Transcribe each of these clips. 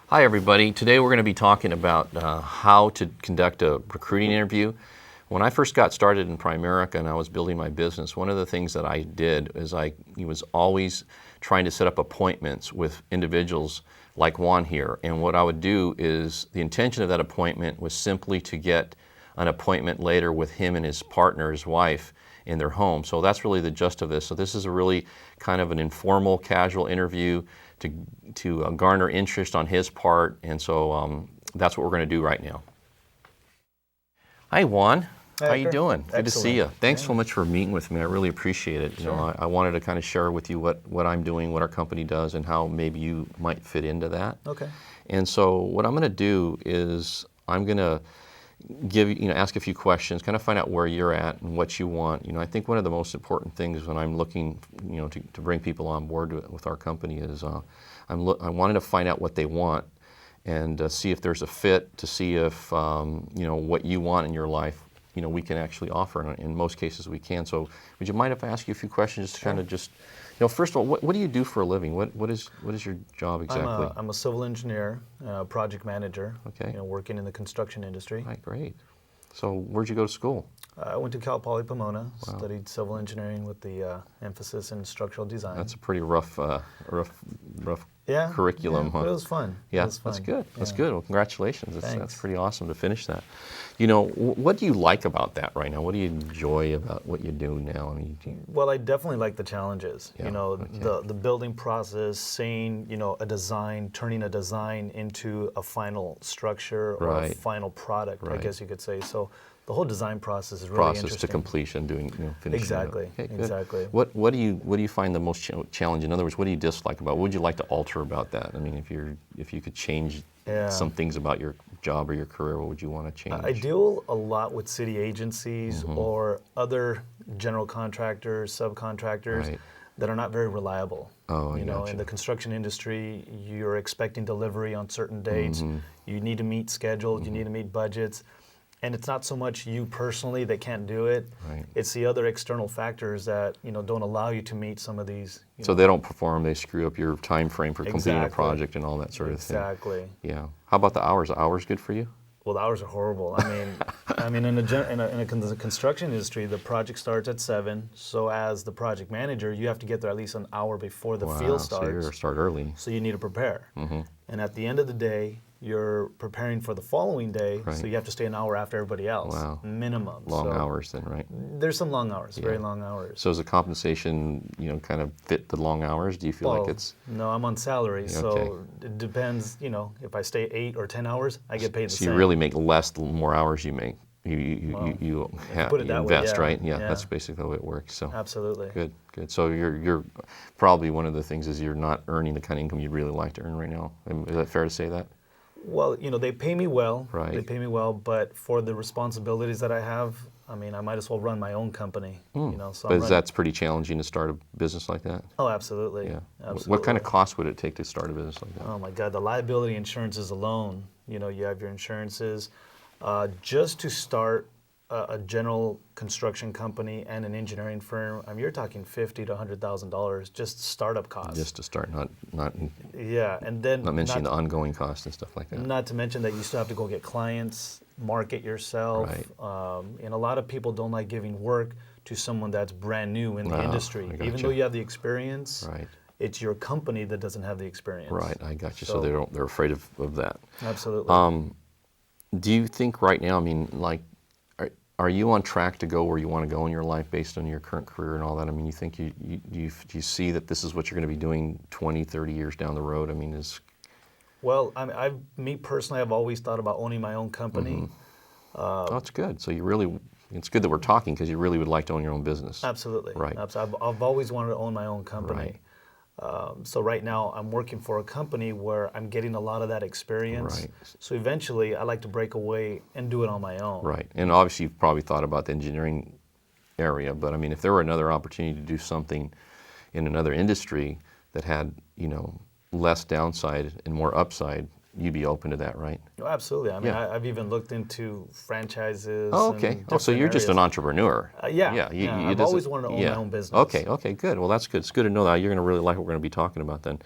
Hi everybody. Today we're going to be talking about how to conduct a recruiting interview. When I first got started in Primerica and I was building my business, one of the things that I did is I was always trying to set up appointments with individuals like Juan here. And what I would do is the intention of that appointment was simply to get an appointment later with him and his partner, his wife, in their home. So that's really the gist of this. So this is a really kind of an informal, casual interview to garner interest on his part, and so that's what we're going to do right now. Hi, Juan. Hi, how you doing? Excellent. Good to see you. Thanks so much for meeting with me. I really appreciate it. Sure. You know, I wanted to kind of share with you what I'm doing, what our company does, and how maybe you might fit into that. Okay. And so what I'm going to do is I'm going to ask a few questions, kind of find out where you're at and what you want. I think one of the most important things when I'm looking, to bring people on board with our company is I wanted to find out what they want and see if there's a fit, to see if what you want in your life, we can actually offer. And in most cases, we can. So, would you mind if I ask you a few questions, just to kind of first of all, what do you do for a living? What is your job exactly? I'm a civil engineer, project manager. Okay. Working in the construction industry. Right, great. So, where'd you go to school? I went to Cal Poly Pomona, studied civil engineering with the emphasis in structural design. That's a pretty rough curriculum, huh? But it was fun. Yeah, it was fun. That's good. Yeah. That's good. Well, congratulations. That's Thanks. pretty awesome to finish that. What do you like about that right now? What do you enjoy about what you do now? Well, I definitely like the challenges. Yeah, The building process, seeing a design, turning a design into a final structure or a final product, I guess you could say. So the whole design process is really interesting. Process to completion, finishing. Exactly. Okay, good. Exactly. What do you find the most challenging? In other words, what do you dislike about? What would you like to alter about that? I mean, if you could change some things about your job or your career, what would you want to change? I deal a lot with city agencies or other general contractors, subcontractors that are not very reliable. Oh, In the construction industry, you're expecting delivery on certain dates. You need to meet schedules. You need to meet budgets. And it's not so much you personally that can't do it. Right. It's the other external factors that don't allow you to meet some of these. So they don't perform. They screw up your time frame for completing a project and all that sort of thing. Exactly. Yeah. How about the hours? Are hours good for you? Well, the hours are horrible. I mean, in the construction industry, the project starts at 7. So as the project manager, you have to get there at least an hour before the field starts. So you start early. So you need to prepare. And at the end of the day, you're preparing for the following day, so you have to stay an hour after everybody else, minimum. Long hours then, right? There's some long hours, very long hours. So is the compensation, kind of fit the long hours? Do you feel like it's... No, I'm on salary, so it depends, if I stay 8 or 10 hours, I get paid the same. So you really make less the more hours you make. You invest, right? Yeah, that's basically the way it works. So absolutely. Good. So you're probably one of the things is you're not earning the kind of income you'd really like to earn right now. Is that fair to say that? Well, they pay me well. Right. They pay me well, but for the responsibilities that I have, I might as well run my own company. But that's pretty challenging to start a business like that? Oh, absolutely. Yeah. Absolutely. What kind of cost would it take to start a business like that? Oh my God, the liability insurances alone. You have your insurances. Just to start a general construction company and an engineering firm, you're talking $50,000 to $100,000 just startup costs. Just to start, not and then not mentioning the ongoing costs and stuff like that. Not to mention that you still have to go get clients, market yourself. Right. And a lot of people don't like giving work to someone that's brand new in the industry, even though you have the experience. Right. It's your company that doesn't have the experience. Right, I got you. So they're afraid of that. Absolutely. Do you think right now, are you on track to go where you want to go in your life based on your current career and all that? You think do you see that this is what you're going to be doing 20, 30 years down the road? Well, me personally, I've always thought about owning my own company. That's good. So it's good that we're talking because you really would like to own your own business. Absolutely. Right. I've always wanted to own my own company. Right. So right now I'm working for a company where I'm getting a lot of that experience. Right. So eventually I like to break away and do it on my own. Right. And obviously you've probably thought about the engineering area, but if there were another opportunity to do something in another industry that had, less downside and more upside, you'd be open to that, right? Oh, absolutely. I've even looked into franchises. Oh, okay. So you're just an entrepreneur. I've always wanted to own my own business. Okay, good. Well, that's good. It's good to know that. You're going to really like what we're going to be talking about then.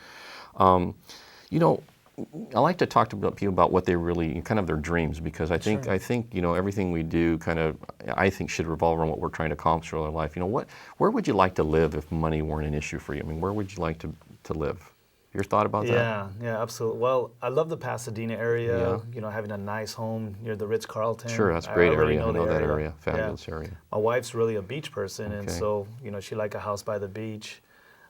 I like to talk to people about what they really, kind of their dreams, because Sure. I think everything we do I think should revolve around what we're trying to accomplish in our life. Where would you like to live if money weren't an issue for you? I mean, where would you like to live? Your thought about that? Yeah, absolutely. Well, I love the Pasadena area. Yeah. Having a nice home near the Ritz-Carlton. Sure, that's a I great already area. I know the that area. area. Fabulous area. My wife's really a beach person, and Okay. so she like a house by the beach.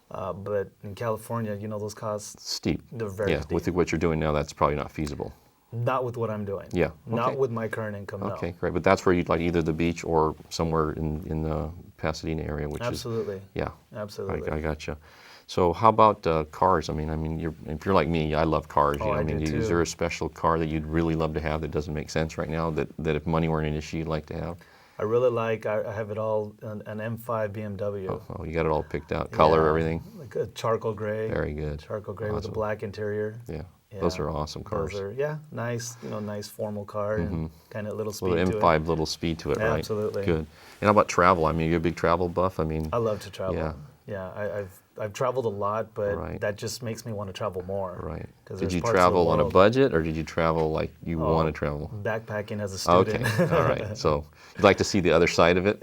But in California, those costs, Steep. they're very Yeah, steep. with what you're doing now, that's probably not feasible. Not with what I'm doing. Yeah, Not okay. with my current income. No. Okay, great. But that's where you'd like either the beach or somewhere in the Pasadena area, which Absolutely. is yeah. Absolutely. I gotcha. So how about cars? I mean, if you're like me, I love cars. Oh, I mean, do is too. there a special car that you'd really love to have that doesn't make sense right now? That if money weren't an issue, you'd like to have? I really like. I have it all. An M5 BMW. Oh, you got it all picked out, color, Yeah, everything. Like a charcoal gray. Very good. Charcoal gray with a Awesome. black interior. Yeah. Yeah. Those are awesome cars. Those are nice. Nice formal car and kind of little speed Little to M5, it. little speed to it, Yeah, right? absolutely. Good. And how about travel? I mean, you're a big travel buff. I mean, I love to travel. Yeah. Yeah, I've traveled a lot, but Right. that just makes me want to travel more. right. 'Cause Did there's you parts of the travel on a world- budget, or did you travel like you Oh, want to travel? Backpacking as a Okay. student. All right. So you'd like to see the other side of it?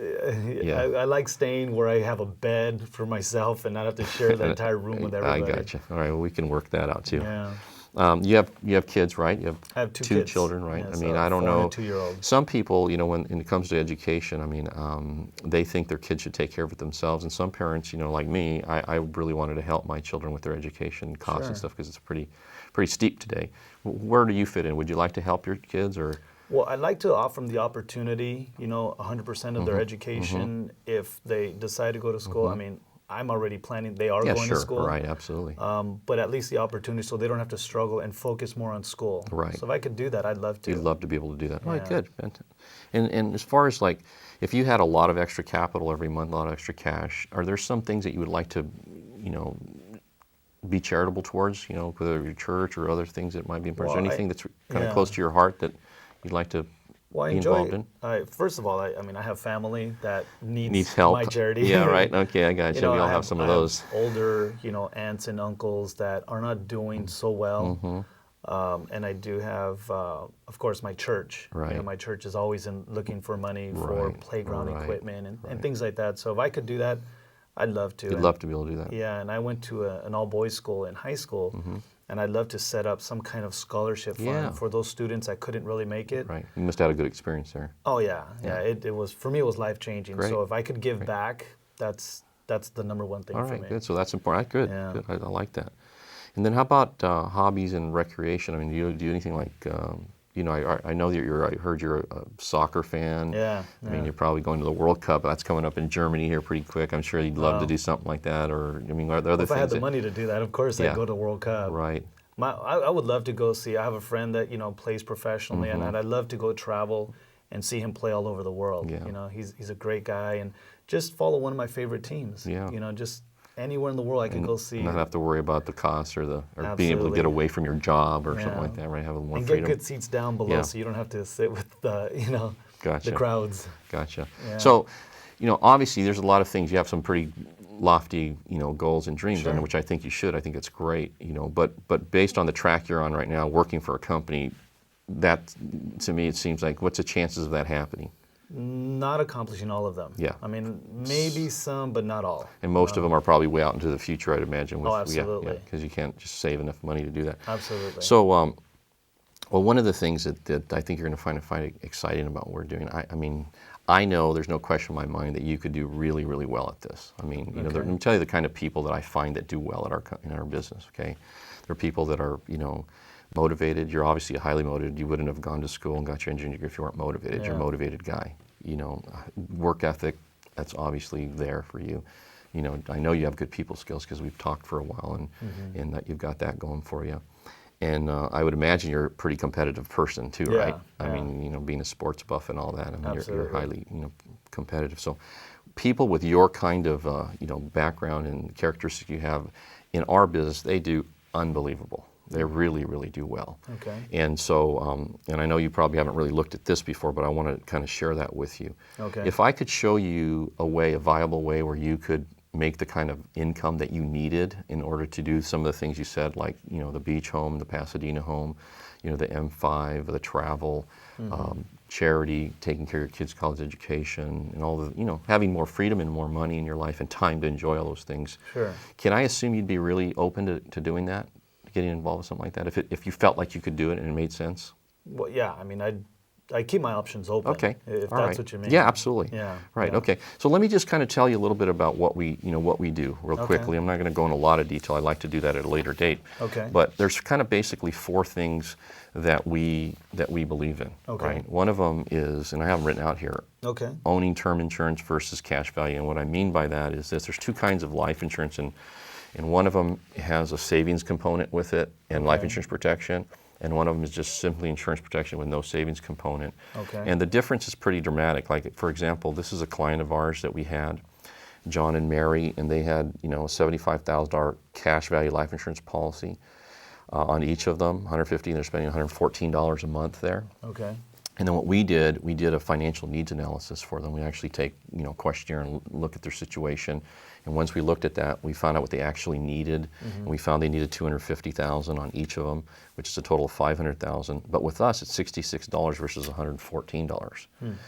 Yeah. I like staying where I have a bed for myself and not have to share the entire room with everybody. I gotcha. All right. Well, we can work that out too. Yeah. You have kids, right? You have I have two kids. children, right? Yeah, I mean, so I don't 4 and a know. 2-year-old. Some people, when it comes to education, I mean, they think their kids should take care of it themselves. And some parents, like me, I really wanted to help my children with their education costs and Sure. stuff because it's pretty steep today. Where do you fit in? Would you like to help your kids, or? Well, I'd like to offer them the opportunity, 100% of Mm-hmm. their education if they decide to go to school. I mean, I'm already planning, they are Yeah, going sure. to school. Right. Absolutely. But at least the opportunity so they don't have to struggle and focus more on school. Right. So if I could do that, I'd love to. You'd love to be able to do that. All right, Yeah. good. And as far as like, if you had a lot of extra capital every month, a lot of extra cash, are there some things that you would like to, be charitable towards, whether your church or other things that might be important? Well, Is there anything that's kind of yeah. close to your heart that you'd like to Well, I be enjoy involved in? First of all, I mean, I have family that Needs help. my charity. Yeah, right. Okay, I got you. We all I have some of I those. older, aunts and uncles that are not doing so well. Mm-hmm. And I do have, of course, my church. Right. My church is always looking for money for Right, playground right, equipment and right. things like that. So if I could do that, I'd love to. You'd And- love to be able to do that. Yeah, and I went to an all-boys school in high school, and I'd love to set up some kind of scholarship fund Yeah. for those students that couldn't really make it. Right. You must have had a good experience there. Oh yeah. It was, for me, it was life-changing. Great. So if I could give back, that's the number one thing All for right, me. good. So that's important. Good. Yeah. Good. I like that. And then how about hobbies and recreation? I mean, do you do anything like, I know that I heard you're a soccer fan. Yeah. I mean, you're probably going to the World Cup. That's coming up in Germany here pretty quick. I'm sure you'd love to do something like that. Or, I mean, are there other If I things had the that- money to do that, of course Yeah. I'd go to World Cup. Right. I would love to go see. I have a friend that plays professionally, Mm-hmm. and I'd love to go travel and see him play all over the world. Yeah. He's a great guy, and just follow one of my favorite teams. Yeah. Just anywhere in the world I can go see. Not have to worry about the costs or being able to Absolutely. get away from your job or something Yeah. like that, right? Having more and freedom. get good seats down below, Yeah. so you don't have to sit with the Gotcha. the crowds. Gotcha. Yeah. So, obviously there's a lot of things. You have some pretty lofty, goals and dreams, Sure. which I think you should. I think it's great, but based on the track you're on right now, working for a company, that, to me, it seems like, what's the chances of that happening? Not accomplishing all of them. Yeah. I mean, maybe some, but not all. And most of them are probably way out into the future, I'd imagine. Oh, absolutely. Because you can't just save enough money to do that. Absolutely. So, well, one of the things that I think you're going to find exciting about what we're doing, I mean, I know there's no question in my mind that you could do really, really well at this. I mean, Okay. let me tell you the kind of people that I find that do well in our business. Okay, there are people that are motivated. You're obviously highly motivated. You wouldn't have gone to school and got your engineering degree if you weren't motivated. You're a Yeah. motivated guy. Work ethic, that's obviously there for you. I know you have good people skills because we've talked for a while, and that you've got that going for you. And I would imagine you're a pretty competitive person too, Yeah, right? I yeah. mean, being a sports buff and all that. I mean, you're Absolutely. highly, competitive. So, people with your kind of, background and characteristics you have in our business, they do unbelievable. They really, really do well. Okay. And so, and I know you probably haven't really looked at this before, but I want to kind of share that with you. Okay. If I could show you a viable way where you could make the kind of income that you needed in order to do some of the things you said, like, you know, the beach home, the Pasadena home, you know, the M5, the travel, charity, taking care of your kids' college education, and all the, you know, having more freedom and more money in your life and time to enjoy all those things. Sure. Can I assume you'd be really open to doing that, getting involved with something like that, if you felt like you could do it and it made sense? Well, yeah. I mean, I keep my options open. Okay. If All that's right. what you mean. Yeah, absolutely. Yeah. Right. yeah. Okay. So let me just kind of tell you a little bit about what we do real Okay. quickly. I'm not going to go into a lot of detail. I'd like to do that at a later date. Okay. But there's kind of basically 4 things that we believe in. Okay. Right. One of them is, and I have them written out here, Okay. owning term insurance versus cash value. And what I mean by that is this: there's 2 kinds of life insurance, and one of them has a savings component with it and life insurance protection. And one of them is just simply insurance protection with no savings component. Okay. And the difference is pretty dramatic. Like, for example, this is a client of ours that we had, John and Mary, and they had, you know, a $75,000 cash value life insurance policy on each of them, $150, and they're spending $114 a month there. Okay. And then what we did a financial needs analysis for them. We actually take, you know, questionnaire and look at their situation. And once we looked at that, we found out what they actually needed. And we found they needed $250,000 on each of them, which is a total of $500,000. But with us, it's $66 versus $114.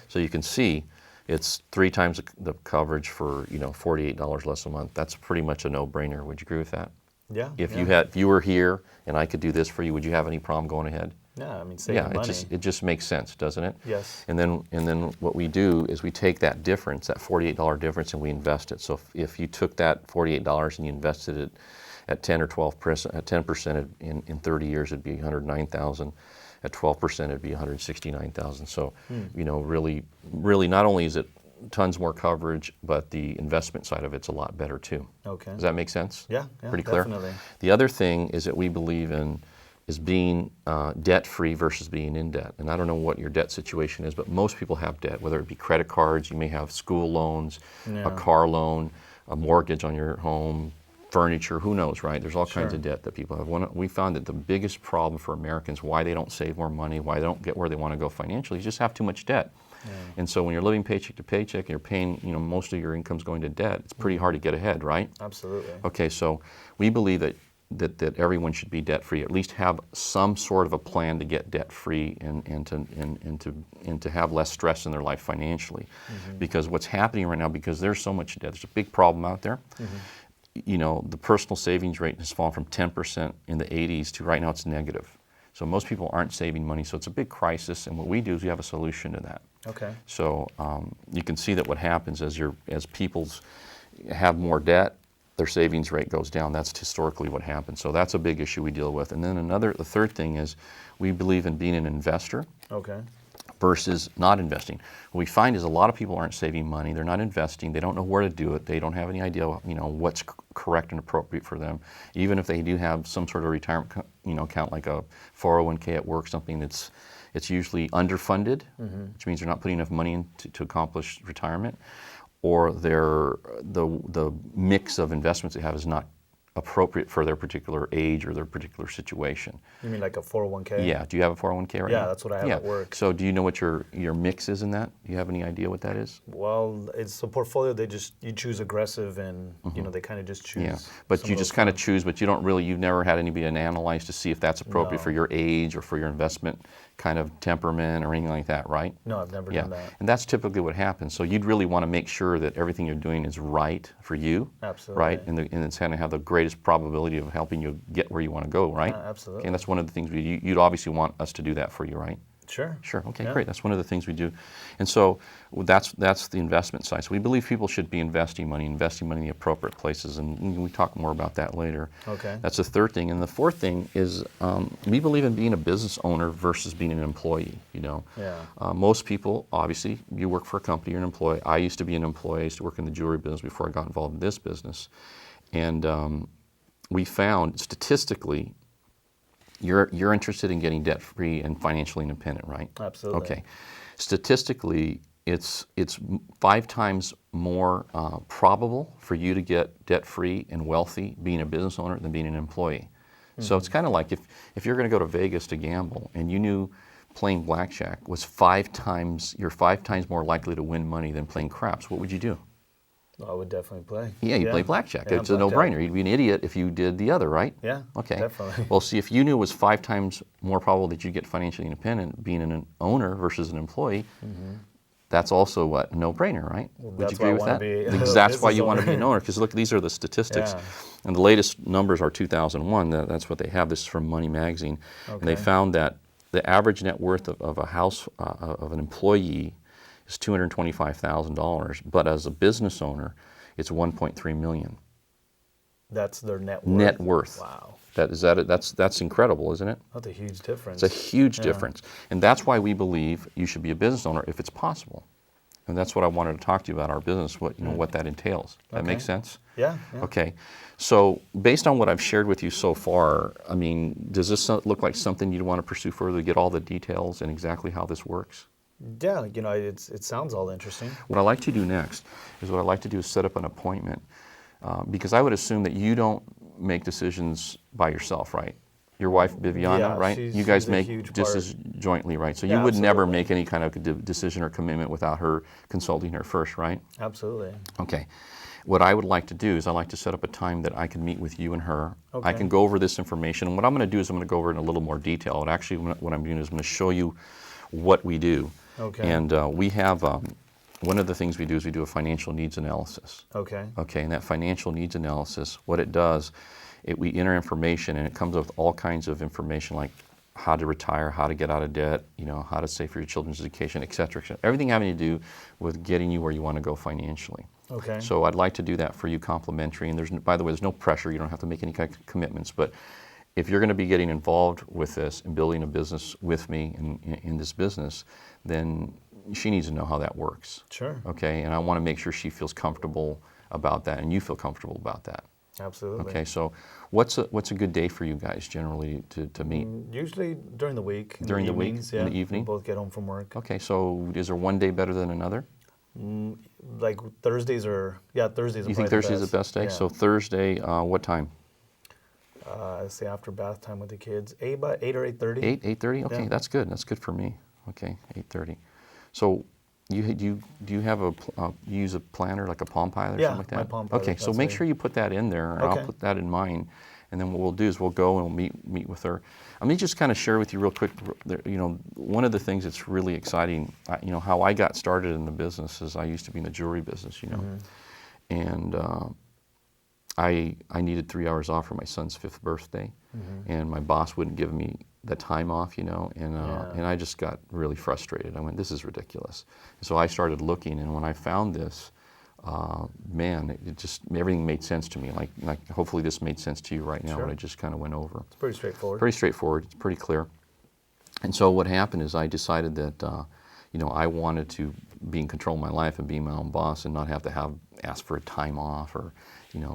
So you can see it's 3 times the coverage for, you know, $48 less a month. That's pretty much a no-brainer. Would you agree with that? Yeah. If yeah. you were here and I could do this for you, would you have any problem going ahead? Yeah. I mean, saving Yeah, money. it just makes sense, doesn't it? Yes. And then what we do is we take that difference, that $48 difference, and we invest it. So if you took that $48 and you invested it at 10 or 12%, at 10% in 30 years, it'd be $109,000. At 12%, it'd be $169,000. So, you know, really, not only is it tons more coverage, but the investment side of it's a lot better too. Okay. Does that make sense? Yeah. Pretty clear? Definitely. The other thing is that we believe in is being debt-free versus being in debt. And I don't know what your debt situation is, but most people have debt, whether it be credit cards, you may have school loans, a car loan, a mortgage on your home, furniture, who knows, right? There's all kinds of debt that people have. We found that the biggest problem for Americans, why they don't save more money, why they don't get where they want to go financially, is just have too much debt. And so when you're living paycheck to paycheck and you're paying, you know, most of your income's going to debt, it's pretty hard to get ahead, right? Absolutely. Okay, so we believe that everyone should be debt-free, at least have some sort of a plan to get debt-free and to have less stress in their life financially. Because what's happening right now, because there's so much debt, there's a big problem out there. You know, the personal savings rate has fallen from 10% in the 80s to right now it's negative. So most people aren't saving money, so it's a big crisis, and what we do is we have a solution to that. Okay. So you can see that what happens as people's have more debt, their savings rate goes down. That's historically what happens. So that's a big issue we deal with. And then the third thing is we believe in being an investor Okay. versus not investing. What we find is a lot of people aren't saving money. They're not investing. They don't know where to do it. They don't have any idea, you know, what's correct and appropriate for them. Even if they do have some sort of retirement, account like a 401k at work, something it's usually underfunded, which means they're not putting enough money in to accomplish retirement, or the mix of investments they have is not appropriate for their particular age or their particular situation. You mean like a 401k? Yeah. Do you have a 401k right now? Yeah, that's what I have at work. So do you know what your mix is in that? Do you have any idea what that is? Well, it's a portfolio. You choose aggressive, and you know they kind of just choose. Yeah, but some you of just those kind of funds. choose, but you've never had anybody analyze to see if that's appropriate No. for your age or for your investment kind of temperament or anything like that, right? No, I've never Yeah, done that. and that's typically what happens. So you'd really want to make sure that everything you're doing is right for you, Absolutely. right? And it's going to have the greatest probability of helping you get where you want to go, right? Absolutely. Okay, and that's one of the things you'd obviously want us to do that for you, right? Sure. Sure. Okay. Yeah. Great. That's one of the things we do, and so that's the investment side. So we believe people should be investing money in the appropriate places, and we talk more about that later. Okay. That's the third thing, and the fourth thing is we believe in being a business owner versus being an employee. You know. Yeah. Most people, obviously, you work for a company, you're an employee. I used to be an employee. I used to work in the jewelry business before I got involved in this business, and we found statistically. You're interested in getting debt-free and financially independent, right? Absolutely. Okay. Statistically, it's 5 times more probable for you to get debt-free and wealthy being a business owner than being an employee. So it's kind of like if you're going to go to Vegas to gamble and you knew playing blackjack was you're 5 times more likely to win money than playing craps, what would you do? I would definitely play. Yeah, you play blackjack. Yeah, It's a no-brainer. You'd be an idiot if you did the other, right? Yeah, Okay. definitely. Well, see, if you knew it was 5 times more probable that you get financially independent being an owner versus an employee, that's also what? A no-brainer, right? Would you that's agree why I with wanna that? be a Because that's why business you want to be an owner. owner. Because look, these are the statistics. Yeah. And the latest numbers are 2001. That's what they have. This is from Money Magazine. And they Okay. found that the average net worth of a house, of an employee is $225,000. But as a business owner, it's 1.3 million. That's their net worth. Net worth. Wow. That's incredible, isn't it? That's a huge difference. It's a huge difference. And that's why we believe you should be a business owner if it's possible. And that's what I wanted to talk to you about our business, what that entails. That makes sense? Yeah. Okay. So based on what I've shared with you so far, I mean, does this look like something you'd want to pursue further, get all the details and exactly how this works? Yeah, it sounds all interesting. What I like to do next is set up an appointment because I would assume that you don't make decisions by yourself, right? Your wife, Viviana, Yeah, right? she's You guys a make huge decisions jointly, right? So you Yeah, would never absolutely. make any kind of decision or commitment without her consulting her first, right? Absolutely. Okay. What I would like to do is I'd like to set up a time that I can meet with you and her. I Okay. can go over this information. And what I'm going to do is I'm going to go over it in a little more detail. And actually, what I'm doing is I'm going to show you what we do. Okay. And we have, one of the things we do is we do a financial needs analysis. Okay. Okay, and that financial needs analysis, what it does, we enter information and it comes up with all kinds of information like how to retire, how to get out of debt, how to save for your children's education, et cetera, et cetera. Everything having to do with getting you where you want to go financially. Okay. So I'd like to do that for you complimentary. And by the way, there's no pressure. You don't have to make any kind of commitments. But if you're going to be getting involved with this and building a business with me in this business, then she needs to know how that works. Sure. Okay, and I want to make sure she feels comfortable about that and you feel comfortable about that. Absolutely. Okay, so what's a good day for you guys generally to meet? Usually during the week. During the week, evenings, in the yeah. evening? We both get home from work. Okay, so is there one day better than another? Like Thursdays Thursdays are You think probably Thursday's the best day? Yeah. So Thursday, what time? I'd say after bath time with the kids, 8 or 8:30. 8:30? Okay, Yeah. that's good. That's good for me. Okay, 8:30. So do you have you use a planner like a Palm Pilot or Yeah, something like that? my Palm Pilot, Okay, so that's make a- sure you put that in there, and I'll Okay. put that in mine. And then what we'll do is we'll go and we'll meet with her. Let me just kind of share with you real quick. One of the things that's really exciting, how I got started in the business is I used to be in the jewelry business, and I needed 3 hours off for my son's 5th birthday, and my boss wouldn't give me the time off, and I just got really frustrated. I went, this is ridiculous. So I started looking, and when I found this, man, it just everything made sense to me. Like hopefully this made sense to you right now. Sure. What I just kind of went over. It's pretty straightforward. Pretty straightforward. It's pretty clear. And so what happened is I decided that I wanted to be in control of my life and be my own boss and not have to ask for a time off or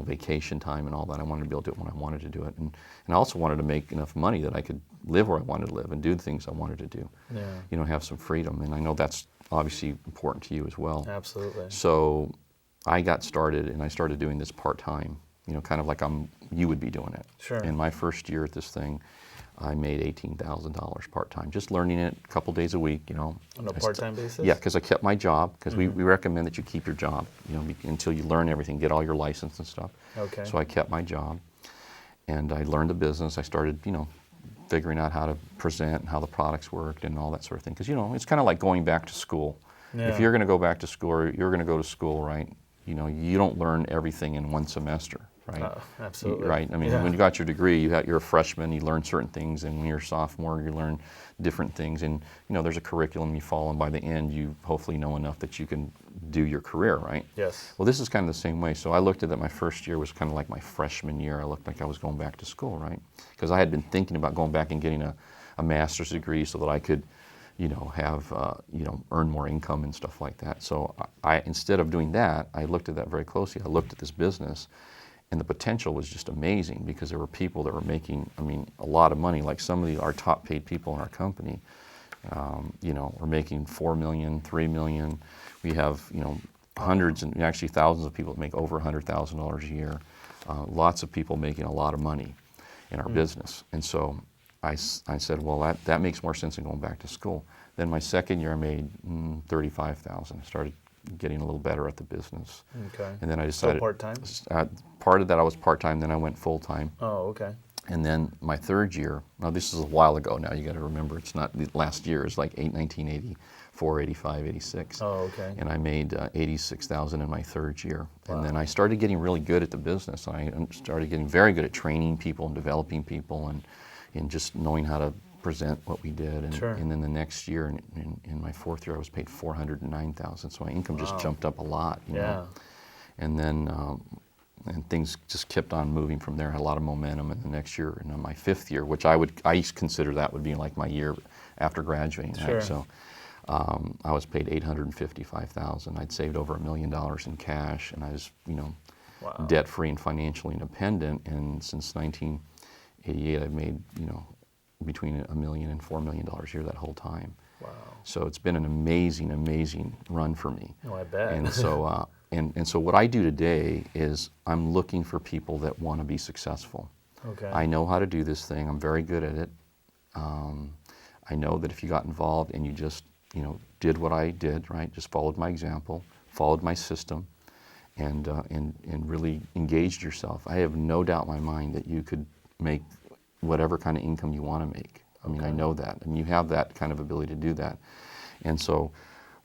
vacation time and all that. I wanted to be able to do it when I wanted to do it, and I also wanted to make enough money that I could live where I wanted to live and do the things I wanted to do. Yeah. Have some freedom, and I know that's obviously important to you as well. Absolutely. So I got started and I started doing this part-time, kind of like you would be doing it. Sure. In my first year at this thing, I made $18,000 part-time, just learning it a couple days a week, On a part-time basis? Yeah, because I kept my job, because we recommend that you keep your job, until you learn everything, get all your license and stuff. Okay. So I kept my job, and I learned the business. I started, figuring out how to present and how the products worked and all that sort of thing. Because, it's kind of like going back to school. Yeah. If you're going to go back to school or you're going to go to school, right, you don't learn everything in one semester, right? Absolutely. Right. I mean, Yeah. when you got your degree, you're a freshman, you learn certain things, and when you're a sophomore, you learn different things. And, there's a curriculum you follow, and by the end, you hopefully know enough that you can do your career, right? Yes. Well, this is kind of the same way. So I looked at that my first year was kind of like my freshman year. I looked like I was going back to school, right? Because I had been thinking about going back and getting a master's degree so that I could, have, earn more income and stuff like that. So I instead of doing that, I looked at that very closely. I looked at this business, and the potential was just amazing because there were people that were making, a lot of money. Like some of our top paid people in our company, were making $4 million, $3 million. We have, hundreds and actually thousands of people that make over $100,000 a year. Lots of people making a lot of money in our business. And so I said, well, that makes more sense than going back to school. Then my second year I made $35,000. I started getting a little better at the business. Okay. And then I So decided, part-time? part of that I was part-time, then I went full-time. Oh, okay. And then my third year, now this is a while ago now, you got to remember, it's not the last year, it's like 1984, 85, 86. Oh, okay. And I made 86,000 in my third year. Wow. And then I started getting really good at the business. I started getting very good at training people and developing people and just knowing how to present what we did. And, Sure. and then the next year, in my fourth year, I was paid 409,000. So my income just Wow. jumped up a lot. You know? And then and things just kept on moving from there. I had a lot of momentum in the next year. And in my fifth year, which I consider that would be like my year after graduating. Sure. Right? So I was paid $855,000. I'd saved over $1 million in cash, and I was, Wow. debt-free and financially independent. And since 1988, I've made, between $1 million and $4 million a year that whole time. Wow. So it's been an amazing, amazing run for me. Oh, I bet. And so, and so what I do today is I'm looking for people that want to be successful. Okay. I know how to do this thing. I'm very good at it. I know that if you got involved and you just, did what I did, right, just followed my example, followed my system, and really engaged yourself, I have no doubt in my mind that you could make whatever kind of income you want to make. I mean, I know that. I mean, you have that kind of ability to do that. And so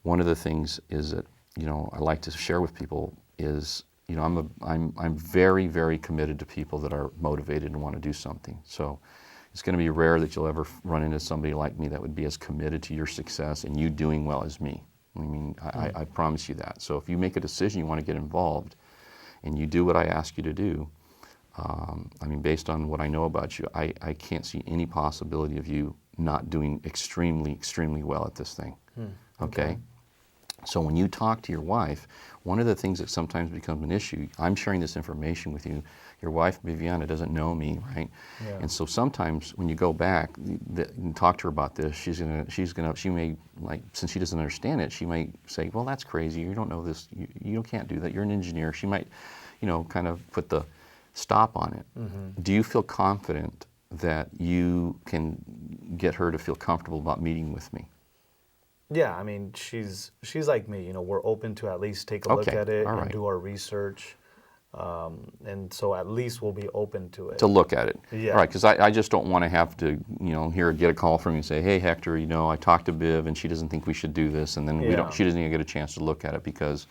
one of the things is that, I like to share with people is, I'm very, very committed to people that are motivated and want to do something. So it's going to be rare that you'll ever run into somebody like me that would be as committed to your success and you doing well as me. I mean, I promise you that. So if you make a decision you want to get involved and you do what I ask you to do, based on what I know about you, I can't see any possibility of you not doing extremely, extremely well at this thing. Okay? So when you talk to your wife, one of the things that sometimes becomes an issue, I'm sharing this information with you, your wife, Viviana, doesn't know me, right? Yeah. And so sometimes when you go back and talk to her about this, she may, like, since she doesn't understand it, she might say, well, that's crazy, you don't know this, you can't do that, you're an engineer. She might, kind of put the stop on it. Mm-hmm. Do you feel confident that you can get her to feel comfortable about meeting with me? Yeah, I mean, she's like me. We're open to at least take a look at it and do our research, and so at least we'll be open to it. To look at it, yeah. All right? Because I just don't want to have to, get a call from you and say, hey, Hector, I talked to Viv and she doesn't think we should do this, and then she doesn't even get a chance to look at it because,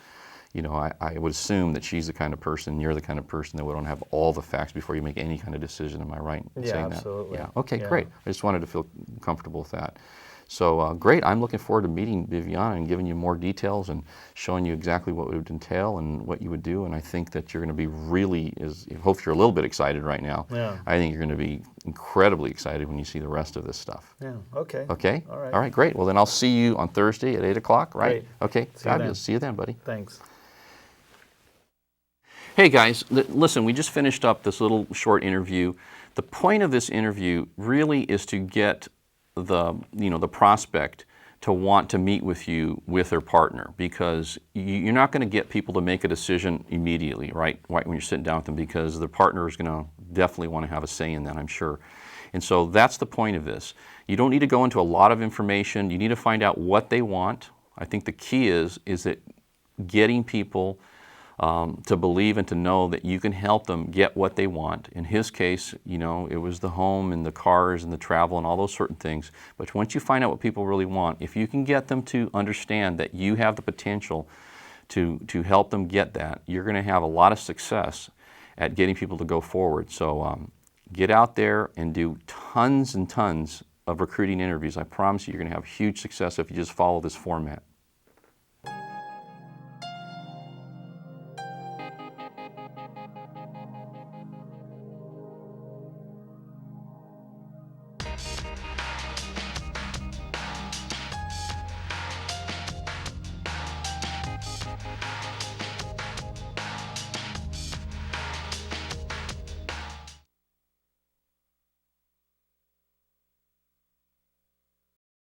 I would assume that she's the kind of person, you're the kind of person that would want to have all the facts before you make any kind of decision. Am I right in saying that? Absolutely. Yeah. Okay, great. I just wanted to feel comfortable with that. So great, I'm looking forward to meeting Viviana and giving you more details and showing you exactly what it would entail and what you would do. And I think that you're going to be hope you're a little bit excited right now. Yeah. I think you're going to be incredibly excited when you see the rest of this stuff. Yeah, okay. Okay? All right. All right, great. Well, then I'll see you on Thursday at 8 o'clock, right? Great. Okay, fabulous. See you then, buddy. Thanks. Hey guys, listen, we just finished up this little short interview. The point of this interview really is to get the prospect to want to meet with you with their partner, because you're not going to get people to make a decision immediately, right, when you're sitting down with them, because their partner is going to definitely want to have a say in that, I'm sure. And so that's the point of this. You don't need to go into a lot of information. You need to find out what they want. I think the key is that getting people to believe and to know that you can help them get what they want. In his case, it was the home and the cars and the travel and all those certain things. But once you find out what people really want, if you can get them to understand that you have the potential to help them get that, you're going to have a lot of success at getting people to go forward. So get out there and do tons and tons of recruiting interviews. I promise you're going to have huge success if you just follow this format.